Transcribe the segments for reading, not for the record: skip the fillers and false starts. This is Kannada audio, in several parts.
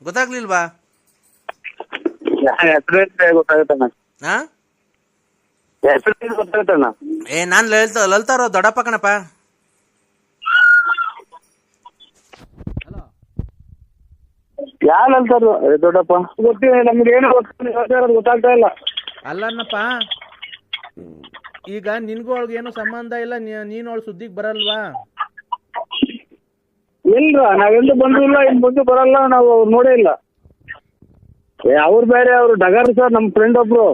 ಗೊತ್ತಾಗ್ಲಿಲ್ವಾ? ಗೊತ್ತಾಗುತ್ತಣ್ಣ. ಹಾ ಗೊತ್ತಾಗುತ್ತಣ್ಣ. ನಾನ್ ಲಲಿತಾರೋ ದೊಡ್ಡಪ್ಪ ಕಣಪ್ಪ. ಯಾರು ಅಂತಾರು ದೊಡ್ಡಪ್ಪ? ಗೊತ್ತಿಲ್ಲ ನಮ್ಗೆ, ಏನು ಗೊತ್ತಾಗ್ತಾ ಇಲ್ಲ. ಅಲ್ಲನ್ನಪ್ಪ, ಈಗ ನಿನ್ಗೂ ಅವಳಿಗೆ ಏನು ಸಂಬಂಧ ಇಲ್ಲ, ನೀನು ಅವಳು ಸುದ್ದಿಗೆ ಬರಲ್ವಾ? ಇಲ್ರ, ನಾವೆಂದು ಬಂದಿಲ್ಲ, ಇನ್ ಮುಂದೆ ಬರಲ್ಲ, ನಾವು ನೋಡೇ ಇಲ್ಲ. ಅವ್ರು ಬೇರೆ, ಅವ್ರು ಡಗರ್ ಸರ್, ನಮ್ ಫ್ರೆಂಡ್ ಒಬ್ರು.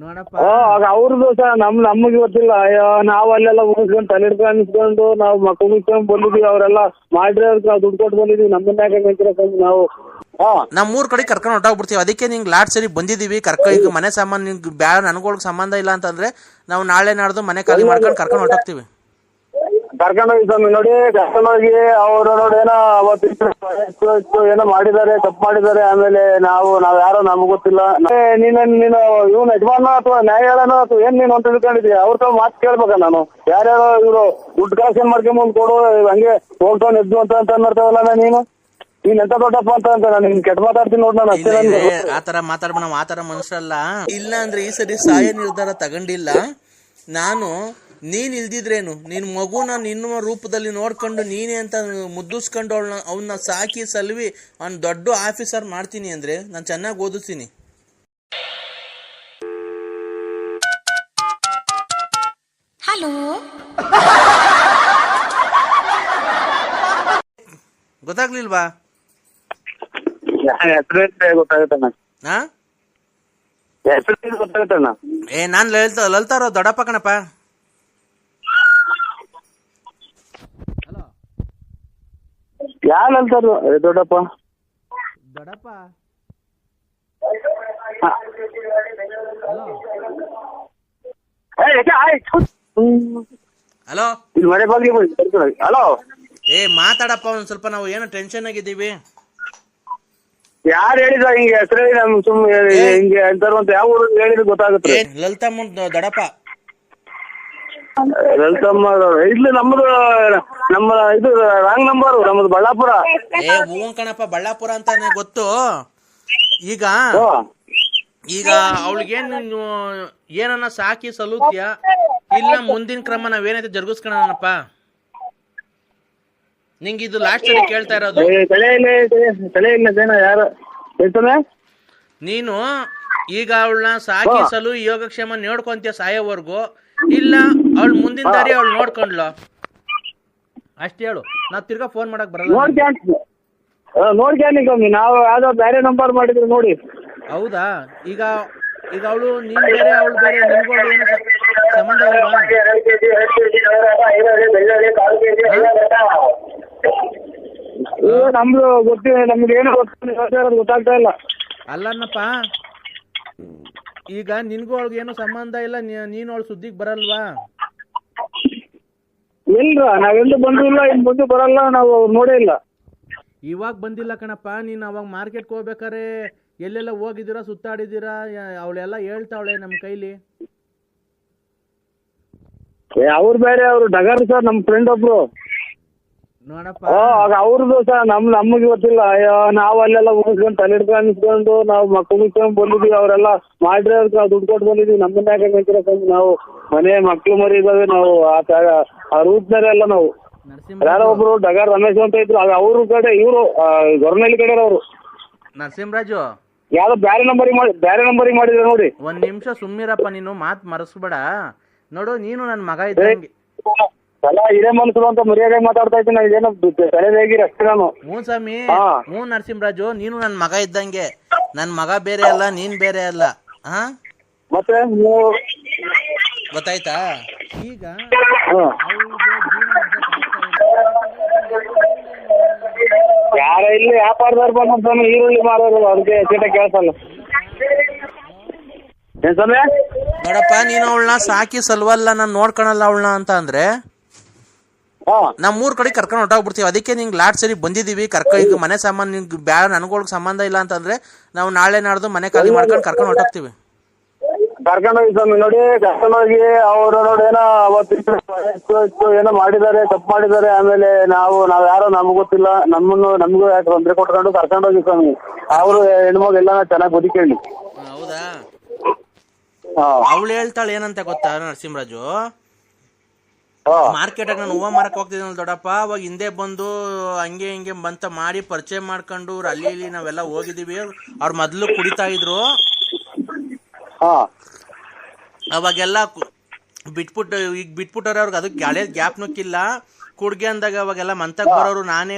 ನೋಡಪ್ಪ, ಅವ್ರದ್ದು ಸರ್ ನಮಗೆ ಗೊತ್ತಿಲ್ಲ. ಅಯ್ಯೋ, ನಾವ್ ಅಲ್ಲೆಲ್ಲ ಮುಗಿಸ್ಕೊಂಡು ತಲೆ ಹಿಡ್ಕೊಂಡು ಅನ್ಸ್ಕೊಂಡು ನಾವು ಮಕ್ಕಳು ಮುಗಿಸ್ಕೊಂಡು ಬಂದಿದೀವಿ. ಅವರೆಲ್ಲ ಮಾಡ್ರೆ ನಾವು ದುಡ್ಡು ಕೊಟ್ಟು ಬಂದಿದೀವಿ. ನಮ್ಮನ್ನ ಯಾಕೆ ನಾವು ನಮ್ ಮೂರ್ ಕಡೆ ಕರ್ಕೊಂಡು ಹೊಟ್ಟೋಗ್ಬಿಡ್ತೀವಿ. ಅದಕ್ಕೆ ನಿಂಗೆ ಲಾಟ್ ಸರಿ ಬಂದಿದೀವಿ. ಈಗ ಮನೆ ಸಾಮಾನು ನಿಂಗೆ ಬ್ಯಾಡ, ನನಗೊಳಗ್ ಸಂಬಂಧ ಇಲ್ಲ ಅಂತಂದ್ರೆ ನಾವು ನಾಳೆ ನಾಡ್ದು ಮನೆ ಖಾಲಿ ಮಾಡ್ಕೊಂಡು ಕರ್ಕೊಂಡು ಹೊಟ್ಟೋಗ್ತೀವಿ. ಕರ್ಕೊಂಡೋಗಿ ಸ್ವಾಮಿ, ನೋಡಿ ಕರ್ಕೊಂಡೋಗಿ ಅವರು ನೋಡಿ ಏನೋ ಅವತ್ತು ಏನೋ ಮಾಡಿದ್ದಾರೆ, ತಪ್ಪು ಮಾಡಿದ್ದಾರೆ. ಆಮೇಲೆ ನಾವ್ ಯಾರೋ ನಮ್ಗೆ ಗೊತ್ತಿಲ್ಲ. ನೀನು ಇವ್ನ ಯಜಮಾನ ಅಥವಾ ನ್ಯಾಯಾಲಯನೋ ಅಥವಾ ಏನ್ ನೀನು ಅಂತ ತಿಳ್ಕೊಂಡಿದ್ಯಾ? ಅವ್ರ ಮಾತು ಕೇಳ್ಬೇಕ ನಾನು. ಯಾರ್ಯಾರೋ ಇವ್ರು ದುಡ್ಡು ಕಲೆಕ್ಷನ್ ಮಾಡ್ಕೊಂಬಂದ್ ಕೊಡು, ಹಂಗೆ ಹೋಗ್ತಾವ್ ಎದ್ದು ಅಂತ ಮಾಡ್ತಾವಲ್ಲ ನೀನು ಎಂತ ದೊಡ್ಡಪ್ಪ ಅಂತ ನಾನು ನಿನ್ ಕೆಟ್ಟ ಮಾತಾಡ್ತೀನಿ ನೋಡ್. ನಾನು ಅಷ್ಟೇ ಆತರ ಮಾತಾಡ್ಬ, ನಾವು ಆತರ ಮನುಷ್ಯರಲ್ಲ. ಇಲ್ಲ ಅಂದ್ರೆ ಈ ಸರಿ ಸಾಯ ನಿರ್ಧಾರ ತಗೊಂಡಿಲ್ಲ ನಾನು. ನೀನ್ ಇಲ್ದಿದ್ರೇನು, ನಿನ್ ಮಗುನ ನಿನ್ನ ರೂಪದಲ್ಲಿ ನೋಡ್ಕೊಂಡು ನೀನೇ ಅಂತ ಮುದ್ದಿಸ್ಕೊಂಡು ಅವನ್ನ ಸಾಕಿ ಸಲ್ವಿ ಅವ್ನ್ ದೊಡ್ಡ ಆಫೀಸರ್ ಮಾಡ್ತೀನಿ ಅಂದ್ರೆ ನಾನು ಚೆನ್ನಾಗಿ ಓದಿಸ್ತೀನಿ. ಹಲೋ, ಗೊತ್ತಾಗ್ಲಿಲ್ವಾ? ಗೊತ್ತಾಗುತ್ತಣ್ಣ. ಗೊತ್ತಾಗುತ್ತಣ್ಣ. ನಾನ್ ಲಲಿತಾರೋ ದೊಡ್ಡಪ್ಪ ಕಣಪ್ಪ. ಯಾರು ಅಂತಾರು ದೊಡ್ಡಪ್ಪ? ದೊಡ್ಡಪ್ಪ ಹಲೋ, ಇಲ್ಲಿ ಮನೆ ಬಗ್ಗೆ ಹಲೋ. ಮಾತಾಡಪ್ಪ ಒಂದ್ ಸ್ವಲ್ಪ, ನಾವು ಏನೋ ಟೆನ್ಷನ್ ಆಗಿದ್ದೀವಿ. ಯಾರು ಹೇಳಿದ ಹಿಂಗೆ ಹೆಸರು ಹೇಳಿ ನಮ್ ಸುಮ್ಮನೆ ಹಿಂಗೆ ಅಂತಾರು ಅಂತ? ಯಾವ ಊರು ಹೇಳಿದ್ರೆ ಗೊತ್ತಾಗುತ್ತೆ. ಲಲಿತಮ್ಮ ದೊಡ್ಡಪ್ಪ. ಲಲಿತಮ್ಮ ಇಲ್ಲಿ ನಮ್ದು ಇದು ರಾಂಗ್ ನಂಬರ್, ನಮ್ದು ಬಳ್ಳಾಪುರ. ಹೂವನ್ ಕಣಪ್ಪ, ಬಳ್ಳಾಪುರ ಅಂತಾನೆ ಗೊತ್ತು. ಈಗ ಅವಳಿಗೇನ್ ಏನನ್ನ ಸಾಕಿ ಸಲೂತ್ಯ ಇಲ್ಲ ಮುಂದಿನ ಕ್ರಮ ನಾವೇನೈತೆ ಜರುಗಿಸ್ಕೊಳಪ್ಪ. ನಿಂಗೆ ಇದು ಲಾಸ್ಟ್ ಸರಿ ಕೇಳ್ತಾ ಇರೋದು. ನೀನು ಈಗ ಅವಳನ್ನ ಸಾಕಿ ಸಲು ಯೋಗಕ್ಷೇಮ ನೋಡ್ಕೊಂತೀಯ ಸಾಯೋವರ್ಗು, ಇಲ್ಲ ಅವಳು ಮುಂದಿನ ದಾರಿ ಅವಳು ನೋಡ್ಕೊಂಡ್ಲು ಅಷ್ಟೇ ಹೇಳು. ನಾ ತಿರ್ಗಾ ಫೋನ್ ಮಾಡಕ್ ಬರಲ್ಲ. ನೋಡ್ಕೊಮ್ಮಿ ನಾವು ಯಾವ್ದೋ ಬೇರೆ ನಂಬರ್ ಮಾಡಿದ್ರು ನೋಡಿ. ಹೌದಾ? ಈಗ ಅವಳು ನೀನ್ ಬೇರೆ ಅವಳು ಬೇರೆ, ನಿಮ್ಗೂ ಏನು ಸಂಬಂಧ ಇಲ್ವಾ? ನಮ್ದು ಗೊತ್ತಿಲ್ಲ, ನಮ್ಗೆ ಏನು ಗೊತ್ತಾಗ್ತಾ ಇಲ್ಲ. ಅಲ್ಲನ್ನಪ್ಪ, ಈಗ ನಿನ್ಗೂ ಅವಳಿಗೆ ಏನು ಸಂಬಂಧ ಇಲ್ಲ, ನೀನು ಅವಳು ಸುದ್ದಿಗೆ ಬರಲ್ವಾ? ಇಲ್ರ, ನಾವೆಂದು ಬಂದಿಲ್ಲ, ಇನ್ ಮುಂದೆ ಬರಲ್ಲ, ನಾವು ನೋಡೇ ಇಲ್ಲ. ಇವಾಗ ಬಂದಿಲ್ಲ ಕಣಪ್ಪ. ನೀನು ಅವಾಗ ಮಾರ್ಕೆಟ್ಗೆ ಹೋಗ್ಬೇಕಾರೆ ಎಲ್ಲೆಲ್ಲ ಹೋಗಿದ್ದೀರಾ, ಸುತ್ತಾಡಿದ್ದೀರಾ, ಅವಳೆಲ್ಲ ಹೇಳ್ತಾವಳೆ ನಮ್ಮ ಕೈಲಿ. ಅವ್ರು ಬೇರೆ, ಅವ್ರು ಡಗರ್ ಸರ್, ನಮ್ ಫ್ರೆಂಡ್ ಒಬ್ರು. ನೋಡಪ್ಪ, ಅವ್ರದ್ದು ಸರ್ ನಮಗೆ ಗೊತ್ತಿಲ್ಲ. ಅಯ್ಯೋ, ನಾವ್ ಅಲ್ಲೆಲ್ಲ ಮುಗಿಸ್ಕೊಂಡು ತಲೆ ಹಿಡ್ಕೊಂಡು ಅನ್ಸ್ಕೊಂಡು ನಾವು ಮಕ್ಕಳು ಮುಗಿಸ್ಕೊಂಡು ಬಂದಿದೀವಿ. ಅವರೆಲ್ಲ ಮಾಡ್ರೆ ನಾವು ದುಡ್ಡು ಕೊಟ್ಟು ಬಂದಿದೀವಿ. ನಮ್ಮನ್ನ ಯಾಕೆ ನಾವು ಮನೆ ಮಕ್ಳು ಮರಿ ಇದಾವೆ. ನಾವು ಆ ರೂಟ್ನಾರೆ ಎಲ್ಲ ನಾವು. ಯಾರೋ ಒಬ್ರು ಡಗರ್ ರಮೇಶ್ ಅಂತ ಇದ್ರು, ಅವ್ರ ಕಡೆ ಇವರು ಗೊರನಹಳ್ಳಿ ಕಡೆ ಅವರು ನರಸಿಂಹರಾಜು. ಯಾವ್ದೋ ಬೇರೆ ನಂಬರಿಗೆ ಮಾಡಿದ್ರೆ ನೋಡಿ. ಒಂದ್ ನಿಮಿಷ ಸುಮ್ಮಿರಪ್ಪ, ನೀನು ಮಾತು ಮರೆಸ್ಬೇಡ. ನೋಡು, ನೀನು ನನ್ನ ಮಗ ಇದ್ದಂಗೆ. ಹಿರೇ ಮನಸ್ಸು ಅಂತ ಮರ್ಯಾದೆ ಮಾತಾಡ್ತಾ ಇದ್ದೀನಿ. ಏನೋ ತಲೆ ಹೇಗಿರಿ ಅಷ್ಟೇ ನಾನು. ಹ್ಞೂ ಸ್ವಾಮಿ, ಹ್ಞೂ ನರಸಿಂಹರಾಜು, ನೀನು ನನ್ನ ಮಗ ಇದ್ದಂಗೆ. ನನ್ನ ಮಗ ಬೇರೆ ಅಲ್ಲ, ನೀನ್ ಬೇರೆ ಅಲ್ಲ. ಮತ್ತೆ ಗೊತ್ತಾಯ್ತಾ? ಈಗ ಯಾರ ಇಲ್ಲಿ ವ್ಯಾಪಾರದವ್ರು ಬಂದ ಈರುಳ್ಳಿ ಮಾರೋರು, ಅವ್ರಿಗೆ ಚೀಟ ಕೇಳ್ಸಲ್ಲ. ಏನ್ ಸಮಯ ನೋಡಪ್ಪ, ನೀನು ಅವಳನ್ನ ಸಾಕಿ ಸಲ್ವಲ್ಲ, ನಾನು ನೋಡ್ಕೊಳಲ್ಲ ಅವಳನ್ನ ಅಂತ ಅಂದ್ರೆ ನಮ್ ಮೂರ್ ಕಡೆ ಕರ್ಕೊಂಡು ಹೊಟ್ಟೋಗ್ಬಿಡ್ತೀವಿ. ಅದಕ್ಕೆ ನಿಂಗೆ ಲಾಟ್ ಸರಿ ಬಂದಿದೀವಿ. ಈಗ ಮನೆ ಸಾಮಾನು ನಿಂಗೆ ಬ್ಯಾಡ, ನನಗೊಳಗ್ ಸಂಬಂಧ ಇಲ್ಲ ಅಂತಂದ್ರೆ ನಾವು ನಾಳೆ ನಾಡ್ದು ಮನೆ ಖಾಲಿ ಮಾಡ್ಕೊಂಡು ಕರ್ಕೊಂಡು ಹೊಟ್ಟೋಗ್ತೀವಿ. ಕರ್ಕೊಂಡೋಗಿ ಸ್ವಾಮಿ ನೋಡಿ, ಕರ್ಕೊಂಡೋಗಿ ಅವರು ನೋಡಿ ಏನೋ ಅವತ್ತು ಏನೋ ಮಾಡಿದ್ದಾರೆ, ತಪ್ಪು ಮಾಡಿದ್ದಾರೆ. ಆಮೇಲೆ ನಾವ್ ಯಾರೋ ನಮ್ಗೆ ಗೊತ್ತಿಲ್ಲ, ನಮಗೂ ಯಾಕೆ ತೊಂದರೆ ಕೊಟ್ಕೊಂಡು ಕರ್ಕೊಂಡೋಗಿ ಸ್ವಾಮಿ. ಅವರು ಹೆಣ್ಮಗು ಎಲ್ಲ ಚೆನ್ನಾಗಿ ಬದುಕೇಳಿ. ಹೌದಾ? ಹಾ ಅವಳು ಹೇಳ್ತಾಳೆ ಏನಂತ ಗೊತ್ತಾ ನರಸಿಂಹರಾಜು, ಮಾರ್ಕೆಟಾಗ ನಾನು ಹೂವು ಮಾರಕ್ ಹೋಗ್ತಿದ್ದೀನಿ ದೊಡ್ಡಪ್ಪ, ಅವಾಗ ಹಿಂದೆ ಬಂದು ಹಂಗೆ ಹಿಂಗೆ ಬಂತ ಮಾಡಿ ಪರಿಚಯ ಮಾಡ್ಕೊಂಡು ಅಲ್ಲಿ ಇಲ್ಲಿ ನಾವೆಲ್ಲ ಹೋಗಿದೀವಿ. ಅವ್ರ ಮೊದ್ಲು ಕುಡಿತಾ ಇದ್ರು, ಅವಾಗೆಲ್ಲ ಬಿಟ್ಬಿಟ್ಟು ಈಗ ಬಿಟ್ಬಿಟ್ಟವ್ರೆ. ಅವ್ರಿಗೆ ಅದಕ್ಕೆ ಹಳೆ ಗ್ಯಾಪ್ನಕ್ಕಿಲ್ಲ. ಕುಡ್ಗೆ ಅಂದಾಗ ಅವಾಗೆಲ್ಲ ಮಂತಕ್ ಬರೋರು. ನಾನೇ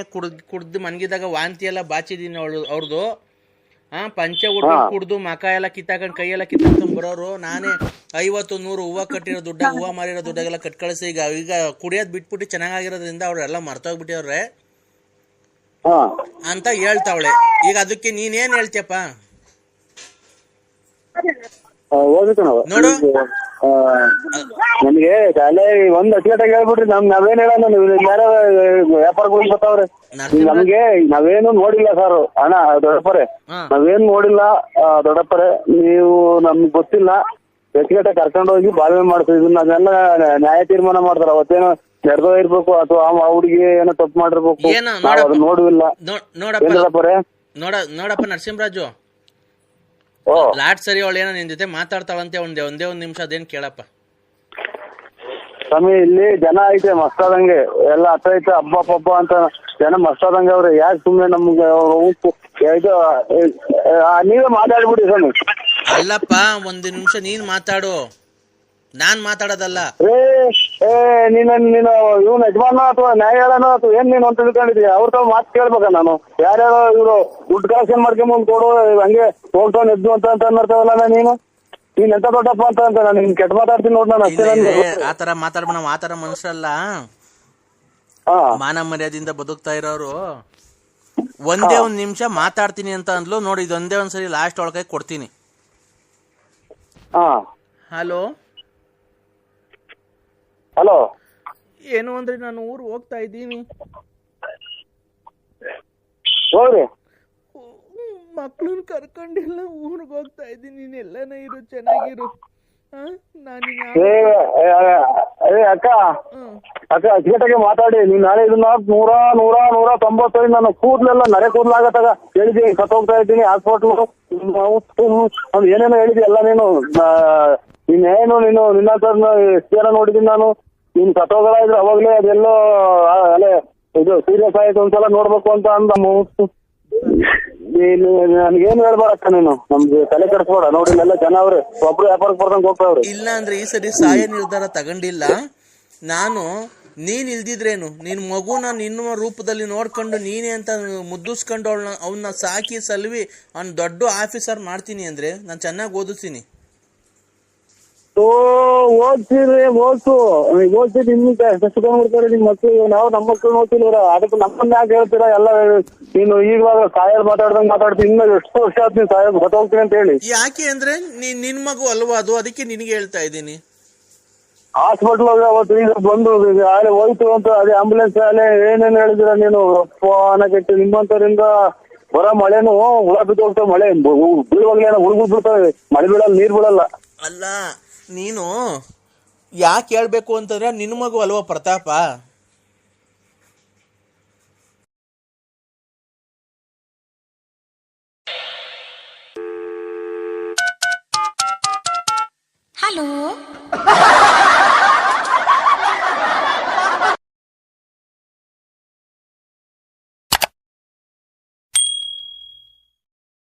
ಕುಡ್ದು ಮನ್ಗಿದಾಗ ವಾಂತಿ ಎಲ್ಲ ಬಾಚಿದೀನಿ ಅವ್ರದ್ದು. ಪಂಚೆ ಉಟ್ಕೊಂಡು ಕುಡ್ದು ಮಕ ಎಲ್ಲ ಕಿತ್ತಾಕೊಂಡು ಕೈಯೆಲ್ಲ ಕಿತ್ತಾಕೊಂಡ್ ಬರೋರು. ನಾನೇ 50-100 ಹೂವು ಕಟ್ಟಿರೋ ದುಡ್ಡಾಗ, ಹೂವು ಮಾರಿರೋ ದುಡ್ಡಾಗೆಲ್ಲ ಕಟ್ ಕಳಿಸಿ ಈಗ ಕುಡಿಯೋದ್ ಬಿಟ್ಬಿಟ್ಟು ಚೆನ್ನಾಗಿರೋದ್ರಿಂದ ಅವ್ರೆಲ್ಲ ಮರ್ತೋಗ್ಬಿಟ್ಟಿವ್ರೆ ಅಂತ ಹೇಳ್ತಾವಳೆ. ಈಗ ಅದಕ್ಕೆ ನೀನೇನ್ ಹೇಳ್ತೀಯಪ್ಪ? ನೋಡು, ನಮ್ಗೆ ಅಲ್ಲೇ ಒಂದ್ ಅಚ್ಚುಕಟ್ಟಾಗಿ ಹೇಳ್ಬಿಟ್ರಿ. ನಾವೇನ್ ಹೇಳೋಣ, ಬೇರೆ ವ್ಯಾಪಾರಗಳು ಬರ್ತಾವ್ರೆ. ನಮ್ಗೆ ನಾವೇನು ನೋಡಿಲ್ಲ ಸರ್. ಅಣ್ಣ ದೊಡ್ಡಪ್ಪರೇ, ನಾವೇನು ನೋಡಿಲ್ಲ ದೊಡ್ಡಪ್ಪರೇ. ನೀವು ನಮ್ಗೆ ಗೊತ್ತಿಲ್ಲ. ಅಚ್ಚುಕಟ್ಟಾಗಿ ಕರ್ಕೊಂಡೋಗಿ ಬಾಳ್ವೆ ಮಾಡ್ತೀವಿ. ಅದೆಲ್ಲ ನ್ಯಾಯ ತೀರ್ಮಾನ ಮಾಡ್ತಾರ. ಅವತ್ತೇನೋ ನಡೆದೋ ಇರ್ಬೇಕು ಅಥವಾ ಆ ಹುಡುಗಿ ಏನೋ ತಪ್ಪು ಮಾಡಿರ್ಬೇಕು, ಅದು ನೋಡಿಲ್ಲ. ನೋಡಪ್ಪ ನರಸಿಂಹರಾಜು, ಲಾಟ್ ಸರಿ ಅವಳು ಏನೋ ನಿನ್ ಜೊತೆ ಮಾತಾಡ್ತಾಳಂತೆ. ಒಂದೇ ಒಂದ್ ನಿಮಿಷ ಅದೇನ್ ಕೇಳಪ್ಪ ಸ್ವಾಮಿ. ಇಲ್ಲಿ ಜನ ಐತೆ ಮಸ್ತಾದಂಗೆ, ಎಲ್ಲ ಹತ್ತ ಐತೆ ಹಬ್ಬ ಪಬ್ಬ ಅಂತ ಜನ ಮಸ್ತಾದಂಗೆ ಅವ್ರೆ. ಯಾಕೆ ಸುಮ್ನೆ ನಮ್ಗೆ ಇದು ನೀವೇ ಮಾತಾಡ್ಬಿಡಿ ಸ್ವಾಮಿ. ಅಲ್ಲಪ್ಪ, ಒಂದು ನಿಮಿಷ ನೀನ್ ಮಾತಾಡು, ನಾನ್ ಮಾತಾಡೋದಲ್ಲ. ನೀನು ಇವ್ನ ಯಜಮಾನ ಅಥವಾ ನ್ಯಾಯಾಲಯನ ಅಥವಾ ಏನ್ ನೀನು ಅಂತ ತಿಳ್ಕೊಂಡಿದೀಯ? ಅವ್ರ ತಾವ್ ಮಾತು ಕೇಳ್ಬೇಕ ನಾನು? ಯಾರ್ಯಾರೋ ಇವ್ರು ದುಡ್ಡು ಕಲೆಕ್ಷನ್ ಮಾಡ್ಕೊಂಬಂದ್ ಕೊಡು, ಹಂಗೆ ಹೋಗ್ತಾವ್ ಎದ್ದು ಅಂತ ಅನ್ನರ್ತಾವಲ್ಲ ನೀನು ಎಂತ ದೊಡ್ಡಪ್ಪ ಅಂತ ನಾನು ನಿನ್ ಕೆಟ್ಟ ಮಾತಾಡ್ತೀನಿ ನೋಡ್. ನಾನು ಅಷ್ಟೇ ಆತರ ಮಾತಾಡ್ಬ. ನಾವ್ ಆತರ ಮನುಷ್ಯರಲ್ಲ, ಮಾನ ಮರ್ಯಾದೆಯಿಂದ ಬದುಕ್ತಾ ಇರೋರು. ಒಂದೇ ಒಂದ್ ನಿಮಿಷ ಮಾತಾಡ್ತೀನಿ ಅಂತ ಅಂದ್ಲು ನೋಡಿ. ಇದೊಂದೇ ಒಂದ್ಸರಿ ಲಾಸ್ಟ್ ಒಳಗೆ ಕೊಡ್ತೀನಿ. ಹಲೋ ಹಲೋ, ಏನು ಅಂದ್ರೆ ನಾನು ಊರು ಹೋಗ್ತಾ ಇದ್ದೀನಿ. ಹೋಗ್ರಿ, ಮಕ್ಳನ್ನ ಕರ್ಕೊಂಡಿಲ್ಲ, ಊರಿಗೆ ಹೋಗ್ತಾ ಇದ್ದೀನಿ. ನೀನ್ ಎಲ್ಲಾನ ಇರು, ಚೆನ್ನಾಗಿರು. ಅಕ್ಕ ಅಚ್ಚುಕಟ್ಟಾಗಿ ಮಾತಾಡಿ. ನೀನ್ ನಾಳೆ ಇದನ್ನ 100 ನಾನು ಕೂದ್ಲೆಲ್ಲ ನರೆ ಕೂದ್ಲಾಗತ್ತಾಗ ಹೇಳಿದೀನಿ. ಸತ್ತೋಗ್ತಾ ಇದ್ದೀನಿ ಹಾಸ್ಪಿಟ್ಲು ಏನೇನೋ ಹೇಳಿದಿ ಎಲ್ಲ. ನೀನೇನು ನಿನ್ನ ಹತ್ರ ನೋಡಿದೀನಿ ನಾನು. ನೀನ್ ಸತ್ತೋಗಲ್ಲ ಇದ್ರೆ ಅವಾಗ್ಲೇ ಅದೆಲ್ಲೋ ಅಲ್ಲೇ ಇದು ಸೀರಿಯಸ್ ಆಯ್ತು, ಒಂದ್ಸಲ ನೋಡ್ಬೇಕು ಅಂತ ಅಂದ. ನನ್ಗೇನು ಹೇಳ್ಬಾರಕ್ಕ ನೀನು, ನಮ್ಗೆ ತಲೆ ಕೆಡಿಸ್ಬೇಡ. ನೋಡಿ ಎಲ್ಲ ಜನ ಅವ್ರೆ, ಒಬ್ರು ವ್ಯಾಪಾರಕ್ಕೆ ಬರ್ದಂಗ್ ಹೋಗ್ತಾವ್ರೆ. ಇಲ್ಲ ಅಂದ್ರೆ ಈ ಸರಿ ಸಾಯ ನಿರ್ಧಾರ ತಗೊಂಡಿಲ್ಲ ನಾನು. ನೀನ್ ಇಲ್ದಿದ್ರೇನು, ನಿನ್ ಮಗುನ ನಿನ್ನ ರೂಪದಲ್ಲಿ ನೋಡ್ಕೊಂಡು ನೀನೇ ಅಂತ ಮುದ್ದಿಸ್ಕೊಂಡು ಅವನ್ನ ಸಾಕಿ ಸಲ್ವಿ ಅವ್ನ ದೊಡ್ಡ ಆಫೀಸರ್ ಮಾಡ್ತೀನಿ ಅಂದ್ರೆ ನಾನು ಚೆನ್ನಾಗಿ ಓದಿಸ್ತೀನಿ. ಓದ್ಸಿ ನಿಮ್ಗೆ ಸುಖಡ್ತಾರೆ ನಿಮ್ ಮಕ್ಳು. ನಾವು ನಮ್ಮ ಮಕ್ಳು ನೋಡ್ತಿಲ್ವರ, ಅದಕ್ಕೆ ನಮ್ಮನ್ನ ಯಾಕೆ ಹೇಳ್ತೀರಾ? ಎಲ್ಲ ನೀನು ಈಗವಾಗ ಸಾಯಲ್ ಮಾತಾಡ್ದಂಗ್ ಮಾತಾಡ್ತೀನಿ. ಇನ್ನು ಎಷ್ಟು ವರ್ಷ ಆಯ್ತು ನೀನ್ ಸಾಯಲ್ ಹೊತ್ತೋಗ್ತೀನಿ ಅಂತ ಹೇಳಿ. ಯಾಕೆ ಅಂದ್ರೆ ನಿನ್ ಮಗು ಅಲ್ವಾ ಅದು, ಅದಕ್ಕೆ ನಿನಗೆ ಹೇಳ್ತಾ ಇದ್ದೀನಿ. ಹಾಸ್ಪಿಟ್ಲ್ ಅವತ್ತು ಈಗ ಬಂದು ಅಲ್ಲೇ ಹೋಯ್ತು ಅಂತ ಅದೇ ಆಂಬುಲೆನ್ಸ್ ಅಲ್ಲೇ ಏನೇನು ಹೇಳಿದಿರ ನೀನು? ಅನ್ನಕ್ಕೆ ನಿಮ್ಮಂತರಿಂದ ಬರೋ ಮಳೆನು ಹುಳ ಬಿದ್ದೋಗ್ತಾವ. ಮಳೆ ಬೀಳುವಾಗ್ಲೇನೋ ಹುಡುಗರು ಬಿಡ್ತಾವೆ, ಮಳೆ ಬೀಳಲ್ಲ, ನೀರ್ ಬೀಳಲ್ಲ. ಅಲ್ಲ, ನೀನು ಯಾಕೆ ಹೇಳ್ಬೇಕು ಅಂತಂದ್ರೆ ನಿನ್ನ ಮಗು ಅಲ್ವಾ ಪ್ರತಾಪ. ಹಲೋ